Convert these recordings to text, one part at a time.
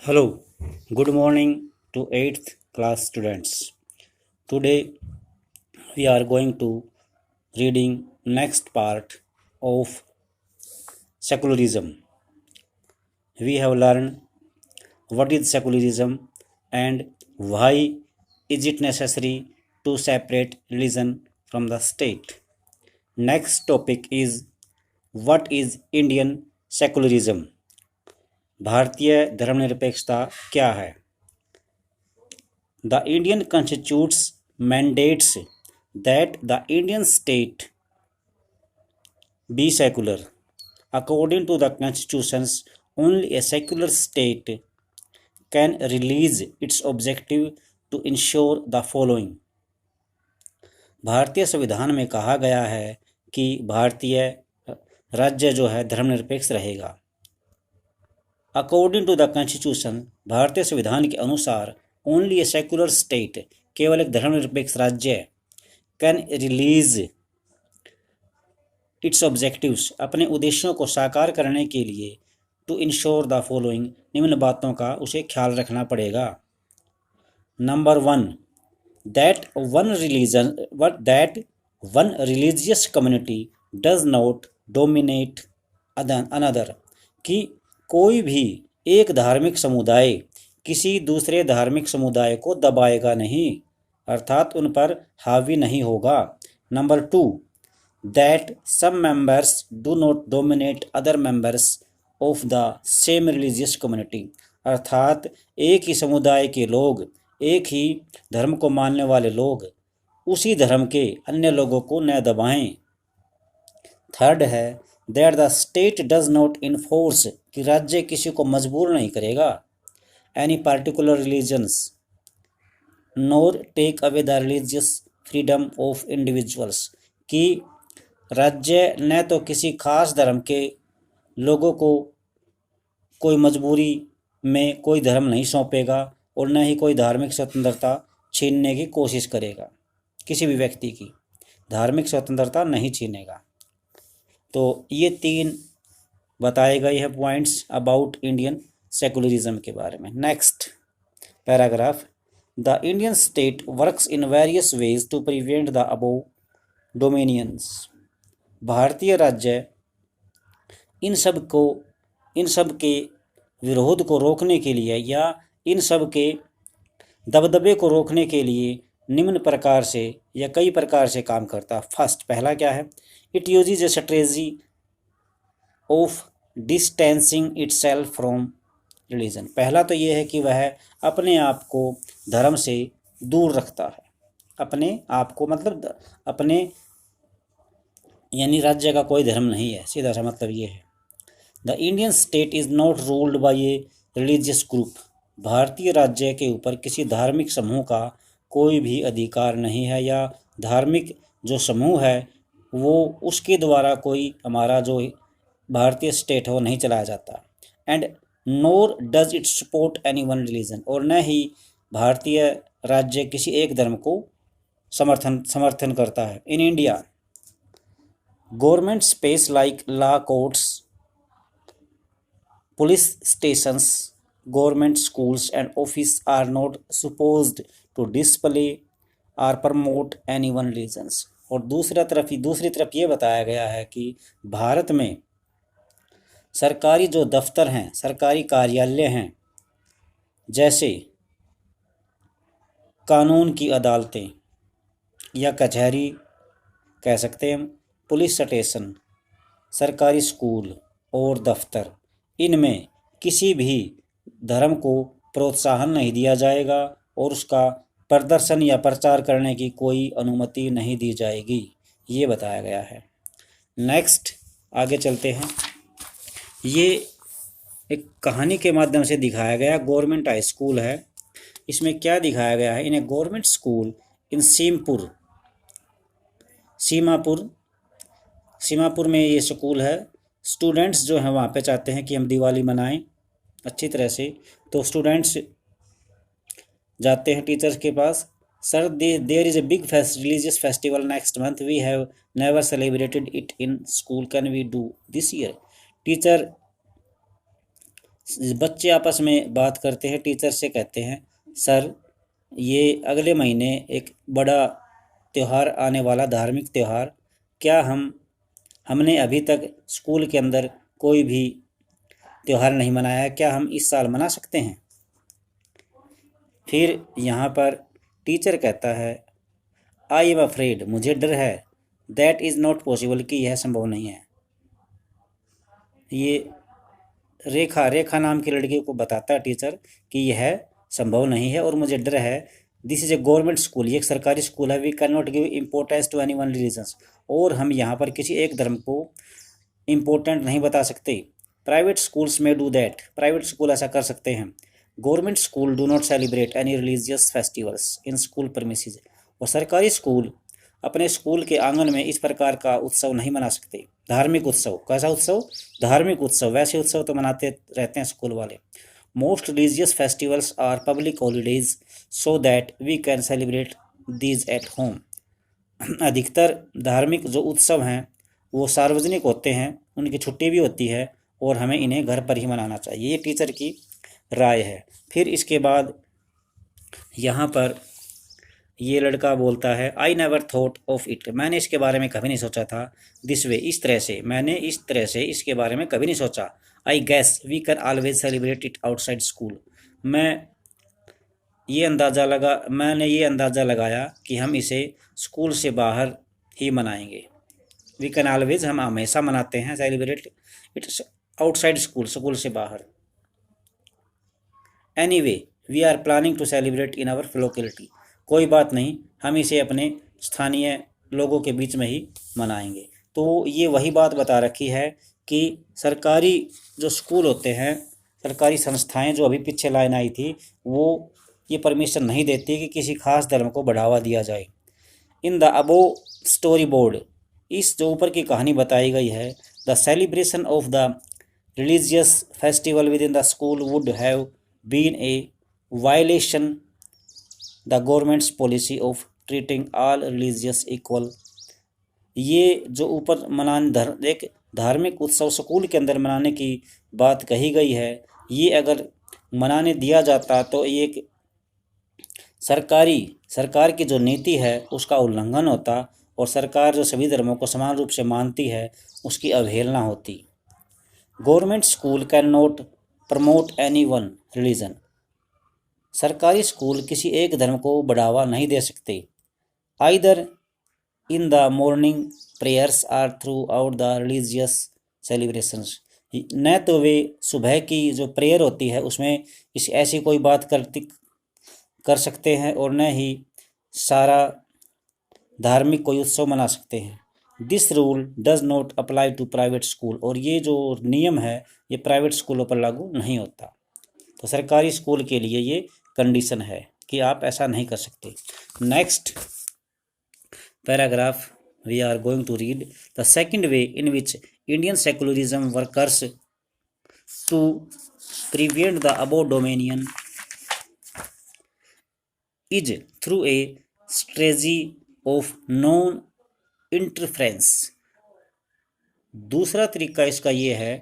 Hello, good morning to 8th class students. Today we are going to reading next part of secularism. We have learned what is secularism and why is it necessary to separate religion from the state. Next topic is what is Indian secularism? भारतीय धर्मनिरपेक्षता क्या है? The Indian Constitution mandates that the Indian state be secular. According to the Constitutions, only a secular state can release its objective to ensure the following. भारतीय संविधान में कहा गया है कि भारतीय राज्य जो है धर्मनिरपेक्ष रहेगा. अकॉर्डिंग टू द कॉन्स्टिट्यूशन, भारतीय संविधान के अनुसार ओनली ए सेक्युलर स्टेट, केवल एक धर्मनिरपेक्ष राज्य, कैन रिलीज इट्स ऑब्जेक्टिव्स, अपने उद्देश्यों को साकार करने के लिए, टू इंश्योर द फॉलोइंग, निम्न बातों का उसे ख्याल रखना पड़ेगा. Number 1, that one religious community does not dominate another, कि कोई भी एक धार्मिक समुदाय किसी दूसरे धार्मिक समुदाय को दबाएगा नहीं, अर्थात उन पर हावी नहीं होगा. Number 2, that some members do not dominate other members of the same religious community, अर्थात एक ही समुदाय के लोग, एक ही धर्म को मानने वाले लोग उसी धर्म के अन्य लोगों को न दबाएं. थर्ड है that the state does not enforce, कि राज्य किसी को मजबूर नहीं करेगा, any particular religions, nor take away the religious freedom of individuals, कि राज्य न तो किसी खास धर्म के लोगों को कोई मजबूरी में कोई धर्म नहीं सौंपेगा और न ही कोई धार्मिक स्वतंत्रता छीनने की कोशिश करेगा. किसी भी व्यक्ति की धार्मिक स्वतंत्रता नहीं छीनेगा. तो ये 3 बताए गए हैं पॉइंट्स अबाउट इंडियन सेकुलरिज्म के बारे में. Next paragraph, the Indian state works in various ways to prevent the above dominions, भारतीय राज्य इन सब के विरोध को रोकने के लिए या इन सब के दबदबे को रोकने के लिए निम्न प्रकार से या कई प्रकार से काम करता. फर्स्ट, पहला क्या है, it uses A strategy of distancing itself from religion. पहला तो ये है कि वह अपने आप को धर्म से दूर रखता है. अपने आप को मतलब अपने यानी राज्य का कोई धर्म नहीं है, सीधा सा मतलब ये है. The Indian state is not ruled by a religious group, भारतीय राज्य के ऊपर किसी धार्मिक समूह का कोई भी अधिकार नहीं है, या धार्मिक जो समूह है वो उसके द्वारा कोई हमारा जो भारतीय स्टेट है वो नहीं चलाया जाता. And NOR does it support any one religion, और न ही भारतीय राज्य किसी एक धर्म को समर्थन करता है. In India government space like law courts, police stations, government schools and office are not supposed to display or promote any one religions. और दूसरी तरफ ये बताया गया है कि भारत में सरकारी जो दफ्तर हैं, सरकारी कार्यालय हैं, जैसे कानून की अदालतें या कचहरी कह सकते हैं, पुलिस स्टेशन, सरकारी स्कूल और दफ्तर, इनमें किसी भी धर्म को प्रोत्साहन नहीं दिया जाएगा और उसका प्रदर्शन या प्रचार करने की कोई अनुमति नहीं दी जाएगी, ये बताया गया है. नेक्स्ट आगे चलते हैं. ये एक कहानी के माध्यम से दिखाया गया. गवर्नमेंट हाई स्कूल है. इसमें क्या दिखाया गया है, इन ए गवर्नमेंट स्कूल इन सीमापुर में ये स्कूल है. स्टूडेंट्स जो हैं वहाँ पे चाहते हैं कि हम दिवाली मनाएं अच्छी तरह से, तो स्टूडेंट्स जाते हैं टीचर्स के पास. Sir, there is a big religious festival next month, we have never celebrated it in school, can we do this year. Teacher बच्चे आपस में बात करते हैं, टीचर से कहते हैं सर ये अगले महीने एक बड़ा त्यौहार आने वाला, धार्मिक त्यौहार, क्या हमने अभी तक स्कूल के अंदर कोई भी त्यौहार नहीं मनाया है, क्या हम इस साल मना सकते हैं? फिर यहाँ पर टीचर कहता है आई एम अफ्रेड, मुझे डर है, दैट इज़ नॉट पॉसिबल, कि यह संभव नहीं है। ये रेखा रेखा नाम की लड़की को बताता है टीचर कि यह संभव नहीं है और मुझे डर है। This is a government school, ये एक सरकारी स्कूल है। We can not give importance to any one religions, और हम यहाँ पर किसी एक धर्म को इम्पोर्टेंट नहीं बता सकते। प्राइवेट स्कूल्स में डू दैट, प्राइवेट स्कूल ऐसा कर सकते हैं। Government school do not celebrate any religious festivals in school premises, और सरकारी स्कूल अपने स्कूल के आंगन में इस प्रकार का उत्सव नहीं मना सकते। धार्मिक उत्सव, कैसा उत्सव? धार्मिक उत्सव, वैसे उत्सव तो मनाते रहते हैं स्कूल वाले। Most religious festivals are public holidays so that we can celebrate these at home, अधिकतर धार्मिक जो उत्सव हैं वो सार्वजनिक होते हैं, उनकी छुट्टी भी होती है और हमें इन्हें घर पर ही मनाना चाहिए, ये टीचर की राय है। फिर इसके बाद यहाँ पर ये लड़का बोलता है I never thought of it, मैंने इसके बारे में कभी नहीं सोचा था। दिस वे, इस तरह से, मैंने इस तरह से इसके बारे में कभी नहीं सोचा। I guess we can always celebrate it outside school, मैंने ये अंदाज़ा लगाया कि हम इसे स्कूल से बाहर ही मनाएंगे। वी कैन ऑलवेज, हम हमेशा मनाते हैं, celebrate it outside school, school से बाहर। Anyway we are planning to celebrate in our locality, कोई बात नहीं, हम इसे अपने स्थानीय लोगों के बीच में ही मनाएंगे। तो ये वही बात बता रखी है कि सरकारी जो स्कूल होते हैं, सरकारी संस्थाएं जो अभी पीछे लाइन आई थी, वो ये परमिशन नहीं देती कि किसी खास धर्म को बढ़ावा दिया जाए। In the above story board, इस जो ऊपर की कहानी बताई गई है, the celebration of the religious festival within the school would have been a violation the government's policy of treating all religious equal. ये जो ऊपर एक धार्मिक उत्सव स्कूल के अंदर मनाने की बात कही गई है, ये अगर मनाने दिया जाता तो एक सरकार की जो नीति है उसका उल्लंघन होता, और सरकार जो सभी धर्मों को समान रूप से मानती है उसकी अवहेलना होती। Government school can not promote any one religion, सरकारी स्कूल किसी एक धर्म को बढ़ावा नहीं दे सकते। Either in the morning prayers or throughout the religious celebrations, न तो वे सुबह की जो प्रेयर होती है उसमें इस ऐसी कोई बात कर सकते हैं और न ही सारा धार्मिक कोई उत्सव मना सकते हैं। This rule does not apply to private school, और ये जो नियम है ये प्राइवेट स्कूलों पर लागू नहीं होता। तो सरकारी स्कूल के लिए ये कंडीशन है कि आप ऐसा नहीं कर सकते। Next paragraph we are going to read the second way in which Indian secularism workers to prevent the above dominion is through a strategy of non interference. दूसरा तरीका इसका ये है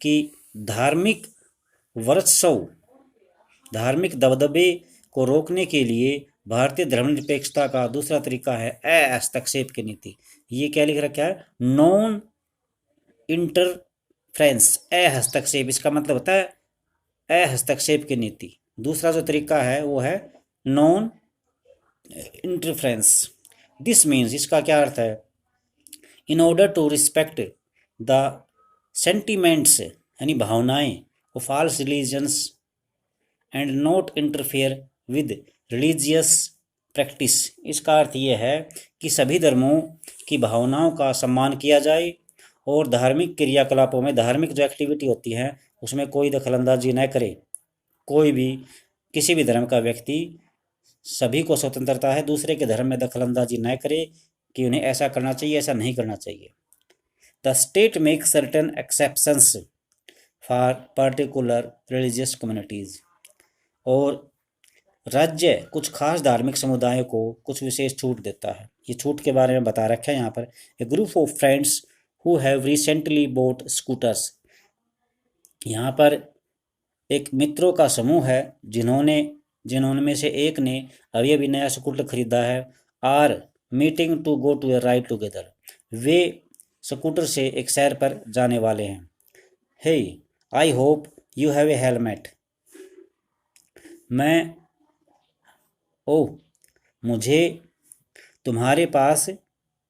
कि धार्मिक वर्चस्व, धार्मिक दबदबे को रोकने के लिए भारतीय धर्मनिरपेक्षता का दूसरा तरीका है हस्तक्षेप की नीति। ये क्या लिख रखा है? नॉन इंटरफेरेंस, हस्तक्षेप, इसका मतलब होता है हस्तक्षेप की नीति। दूसरा जो तरीका है वो है नॉन इंटरफेरेंस। दिस मीन्स, इसका क्या अर्थ है? In order to respect the sentiments, यानी भावनाएं, of all religions and not interfere with religious practice. इसका अर्थ ये है कि सभी धर्मों की भावनाओं का सम्मान किया जाए और धार्मिक क्रियाकलापों में, धार्मिक जो एक्टिविटी होती है उसमें कोई दखलंदाजी न करे। कोई भी, किसी भी धर्म का व्यक्ति, सभी को स्वतंत्रता है दूसरे के धर्म में दखलंदाजी न करे कि उन्हें ऐसा करना चाहिए, ऐसा नहीं करना चाहिए। The state make certain exceptions for particular religious communities, और राज्य कुछ खास धार्मिक समुदायों को कुछ विशेष छूट देता है। ये छूट के बारे में बता रखा है यहाँ पर। A group of friends who have recently bought scooters, यहाँ पर एक मित्रों का समूह है जिन्होंने में से एक ने अभी अभी नया स्कूटर खरीदा है, are meeting to go to a ride together. वे स्कूटर से एक सैर पर जाने वाले हैं। Hey, I hope you have a helmet. मैं ओ मुझे तुम्हारे पास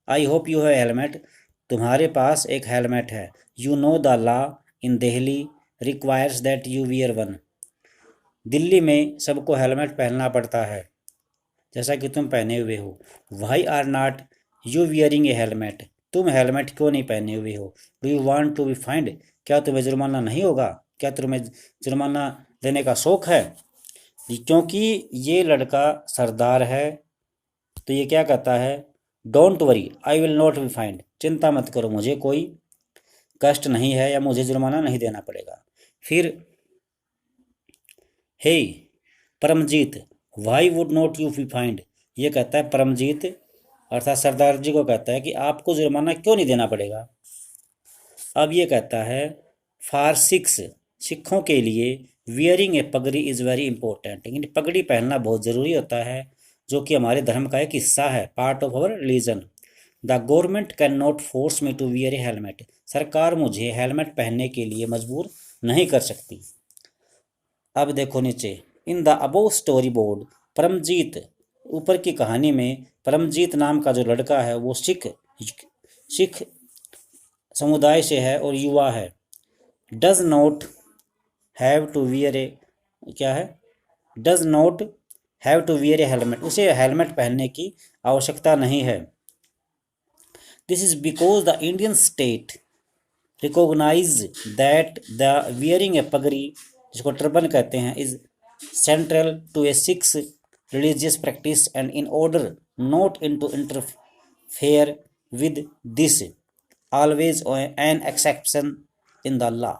I hope you have helmet, तुम्हारे पास एक हेलमेट है। You know the law in Delhi requires that you wear one. Delhi में सबको हेलमेट पहनना पड़ता है, जैसा कि तुम पहने हुए हो। Why are not you wearing a helmet, तुम हेलमेट क्यों नहीं पहने हुए हो। Do you want to be fined, क्या तुम्हें जुर्माना नहीं होगा, क्या तुम्हें जुर्माना देने का शौक है। क्योंकि ये लड़का सरदार है तो ये क्या कहता है, don't worry I will not be find, चिंता मत करो मुझे कोई कष्ट नहीं है या मुझे जुर्माना नहीं देना पड़ेगा। फिर hey Paramjit, why would not you be fined, ये कहता है परमजीत अर्थात सरदार जी को कहता है कि आपको जुर्माना क्यों नहीं देना पड़ेगा। अब ये कहता है फॉर सिक्स, सिखों के लिए वियरिंग ए पगड़ी इज़ वेरी इंपॉर्टेंट, लेकिन पगड़ी पहनना बहुत ज़रूरी होता है, जो कि हमारे धर्म का एक हिस्सा है, part of our religion. The government can not force me to wear a helmet, सरकार मुझे हेलमेट पहनने के लिए मजबूर नहीं कर सकती। अब देखो नीचे, in the above story board Paramjeet, ऊपर की कहानी में परमजीत नाम का जो लड़का है वो सिख समुदाय से है और युवा है। Does not have to wear a, क्या है, does not have to wear a helmet, उसे हेलमेट पहनने की आवश्यकता नहीं है। This is because the Indian state recognize that the wearing a pagri, जिसको टर्बन कहते हैं, is central to a Sikh religious practice and in order not in to interfere with this always an exception in the law.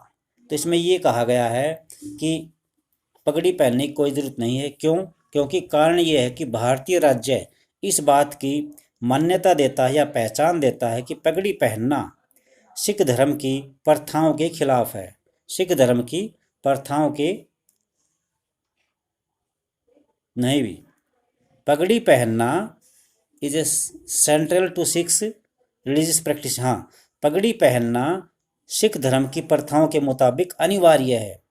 तो इसमें ये कहा गया है कि पगड़ी पहनने की कोई ज़रूरत नहीं है। क्यों? क्योंकि कारण ये है कि भारतीय राज्य इस बात की मान्यता देता है या पहचान देता है कि पगड़ी पहनना सिख धर्म की प्रथाओं के खिलाफ है। सिख धर्म की प्रथाओं के नहीं भी, पगड़ी पहनना is a central to Sikhs religious practice, हाँ, पगड़ी पहनना सिख धर्म की प्रथाओं के मुताबिक अनिवार्य है।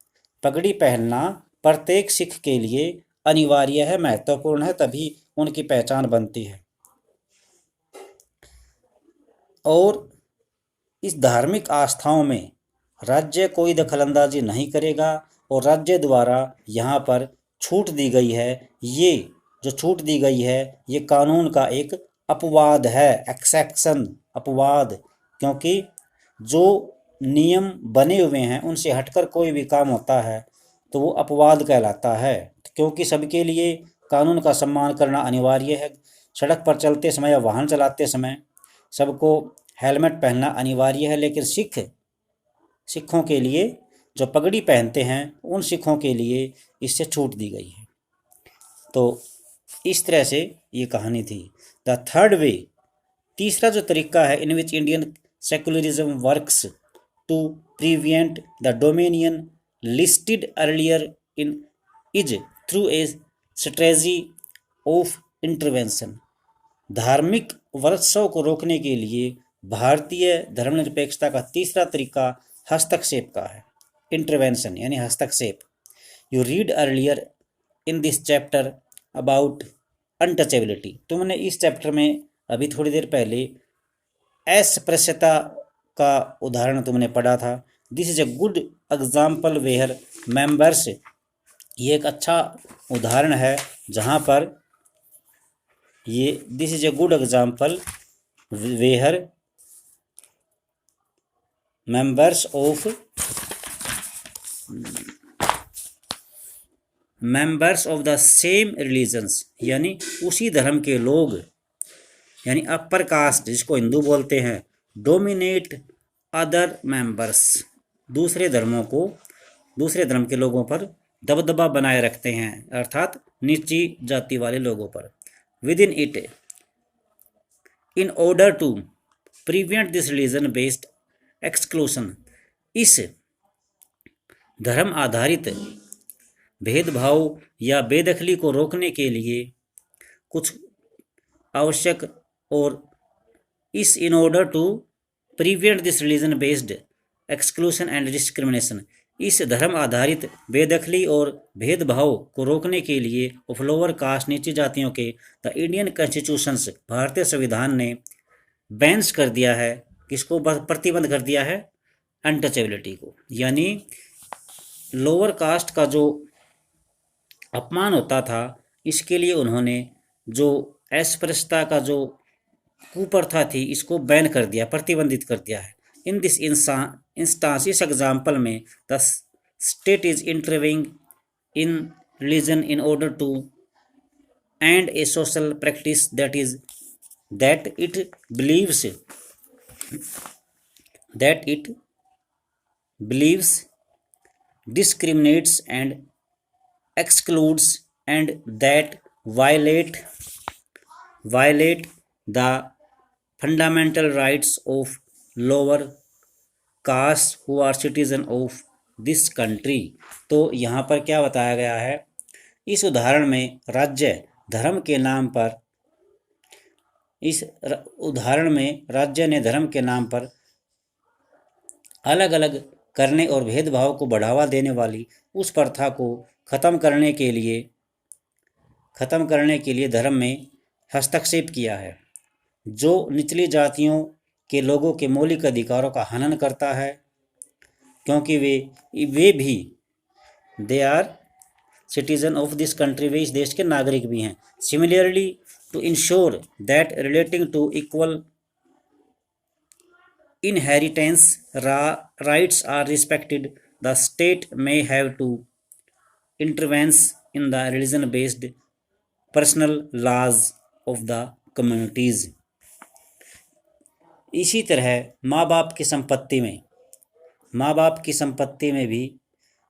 पगड़ी पहनना प्रत्येक सिख के लिए अनिवार्य है, महत्वपूर्ण है, तभी उनकी पहचान बनती है। और इस धार्मिक आस्थाओं में राज्य कोई दखलंदाजी नहीं करेगा और राज्य द्वारा यहाँ पर छूट दी गई है। ये जो छूट दी गई है ये कानून का एक अपवाद है, एक्सेप्शन, अपवाद, क्योंकि जो नियम बने हुए हैं उनसे हटकर कोई भी काम होता है तो वो अपवाद कहलाता है। क्योंकि सबके लिए कानून का सम्मान करना अनिवार्य है। सड़क पर चलते समय या वाहन चलाते समय सबको हेलमेट पहनना अनिवार्य है, लेकिन सिखों के लिए जो पगड़ी पहनते हैं उन सिखों के लिए इससे छूट दी गई है। तो इस तरह से ये कहानी थी। द थर्ड वे, तीसरा जो तरीका है in which Indian secularism works to prevent the dominion listed earlier in is through a strategy of intervention. धार्मिक वर्चस्व को रोकने के लिए भारतीय धर्मनिरपेक्षता का तीसरा तरीका हस्तक्षेप का है, इंटरवेंशन यानी हस्तक्षेप। You read earlier in this chapter about untouchability, तुमने इस चैप्टर में अभी थोड़ी देर पहले अस्पृश्यता का उदाहरण तुमने पढ़ा था। This is a good example where members, ये एक अच्छा उदाहरण है जहाँ पर ये this is a good example where members of the same religions, यानी उसी धर्म के लोग, यानी अपर कास्ट जिसको हिंदू बोलते हैं, डोमिनेट अदर मेंबर्स, दूसरे धर्म के लोगों पर दबदबा बनाए रखते हैं, अर्थात नीची जाति वाले लोगों पर। Within it, in order to prevent this religion based exclusion, इस धर्म आधारित भेदभाव या बेदखली को रोकने के लिए कुछ आवश्यक और इस in order to prevent this religion based exclusion and discrimination, इस धर्म आधारित बेदखली और भेदभाव को रोकने के लिए ऑफ लोअर कास्ट नीची जातियों के द इंडियन कॉन्स्टिट्यूशंस भारतीय संविधान ने बैन्स कर दिया है, किसको प्रतिबंध कर दिया है, अनटचेबिलिटी को। यानी लोअर कास्ट का जो अपमान होता था इसके लिए उन्होंने जो अस्पृश्यता का जो कुप्रथा थी इसको बैन कर दिया, प्रतिबंधित कर दिया है। इन दिस इंस्टांस, इस एग्जाम्पल में the state is intervening in religion in order to end a social practice that it believes discriminates and excludes and that violate the fundamental rights of lower caste who are citizen of this country। तो यहाँ पर क्या बताया गया है, इस उदाहरण में राज्य धर्म के नाम पर, इस उदाहरण में राज्य ने धर्म के नाम पर अलग अलग करने और भेदभाव को बढ़ावा देने वाली उस प्रथा को खत्म करने के लिए धर्म में हस्तक्षेप किया है, जो निचली जातियों के लोगों के मौलिक अधिकारों का हनन करता है, क्योंकि वे भी they are citizen of this country, वे इस देश के नागरिक भी हैं। Similarly to ensure that relating to equal inheritance rights are respected, the state may have to intervene in the religion-based personal laws of the communities। इसी तरह माँ बाप की संपत्ति में भी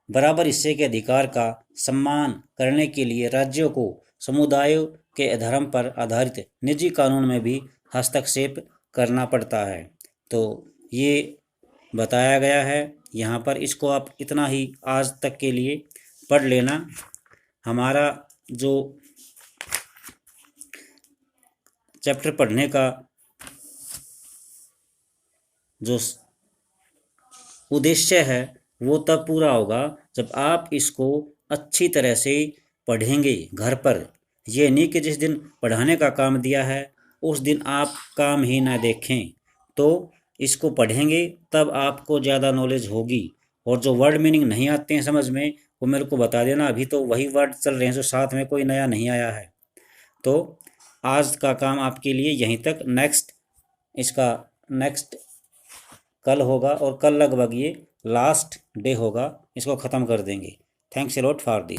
बराबर हिस्से के अधिकार का सम्मान करने के लिए राज्यों को समुदायों के धर्म पर आधारित निजी कानून में भी हस्तक्षेप करना पड़ता है। तो ये बताया गया है यहाँ पर, इसको आप इतना ही आज तक के लिए पढ़ लेना। हमारा जो चैप्टर पढ़ने का जो उद्देश्य है वो तब पूरा होगा जब आप इसको अच्छी तरह से पढ़ेंगे घर पर। ये नहीं कि जिस दिन पढ़ाने का काम दिया है उस दिन आप काम ही ना देखें, तो इसको पढ़ेंगे तब आपको ज़्यादा नॉलेज होगी। और जो वर्ड मीनिंग नहीं आते हैं समझ में वो मेरे को बता देना, अभी तो वही वर्ड चल रहे हैं जो साथ में कोई नया नहीं आया है। तो आज का काम आपके लिए यहीं तक, नेक्स्ट कल होगा और कल लगभग ये लास्ट डे होगा, इसको ख़त्म कर देंगे। Thanks a lot for this.